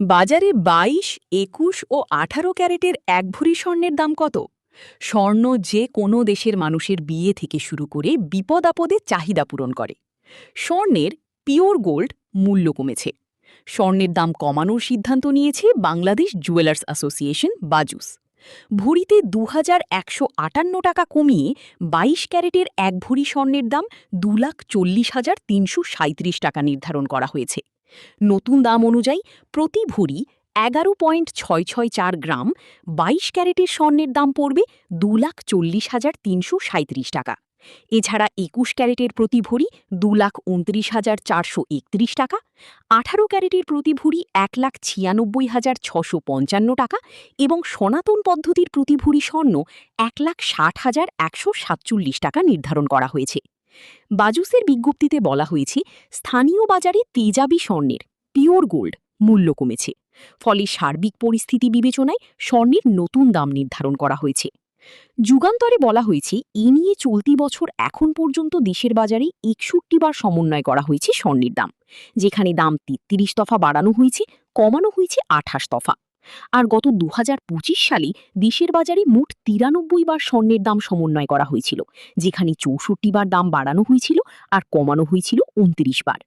বাজারে ২২, ২১ ও ১৮ ক্যারেটের এক ভরি স্বর্ণের দাম কত? স্বর্ণ যে কোনো দেশের মানুষের বিয়ে থেকে শুরু করে বিপদ-আপদে চাহিদা পূরণ করে। স্বর্ণের পিওর গোল্ড মূল্য কমেছে। স্বর্ণের দাম কমানোর সিদ্ধান্ত নিয়েছে বাংলাদেশ জুয়েলার্স অ্যাসোসিয়েশন বাজুস। ভরিতে ২,১৫৮ টাকা কমিয়ে ২২ ক্যারেটের এক ভরি স্বর্ণের দাম ২,৪০,৩৩৭ টাকা নির্ধারণ করা হয়েছে। নতুন দাম অনুযায়ী প্রতি ভরি ১১,৬৬৪ গ্রাম ২২ ক্যারেটের স্বর্ণের দাম পড়বে ২,৪০,৩৩৭ টাকা। এছাড়া ২১ ক্যারেটের প্রতি ভরি ২,২৯,৪৩১ টাকা, ১৮ ক্যারেটের প্রতি ভরি ১,৯৬,৬৫৫ টাকা এবং সনাতন পদ্ধতির প্রতি ভরি স্বর্ণ ১,৬০,১৪৭ টাকা নির্ধারণ করা হয়েছে। বাজুসের বিজ্ঞপ্তিতে বলা হয়েছে, স্থানীয় বাজারে তেজাবি স্বর্ণের পিওর গোল্ড মূল্য কমেছে। ফলে সার্বিক পরিস্থিতি বিবেচনায় স্বর্ণের নতুন দাম নির্ধারণ করা হয়েছে। যুগান্তরে বলা হয়েছে, এ নিয়ে চলতি বছর এখন পর্যন্ত দেশের বাজারে ৬১ বার সমন্বয় করা হয়েছে স্বর্ণের দাম, যেখানে দাম ৩৩ দফা বাড়ানো হয়েছে, কমানো হয়েছে ২৮ দফা। আর গত ২০২৫ সালে দেশের বাজারে মোট ৯৩ বার স্বর্ণের দাম সমন্বয় করা হয়েছিল, যেখানে ৬৪ বার দাম বাড়ানো হয়েছিল আর কমানো হয়েছিল ২৯ বার।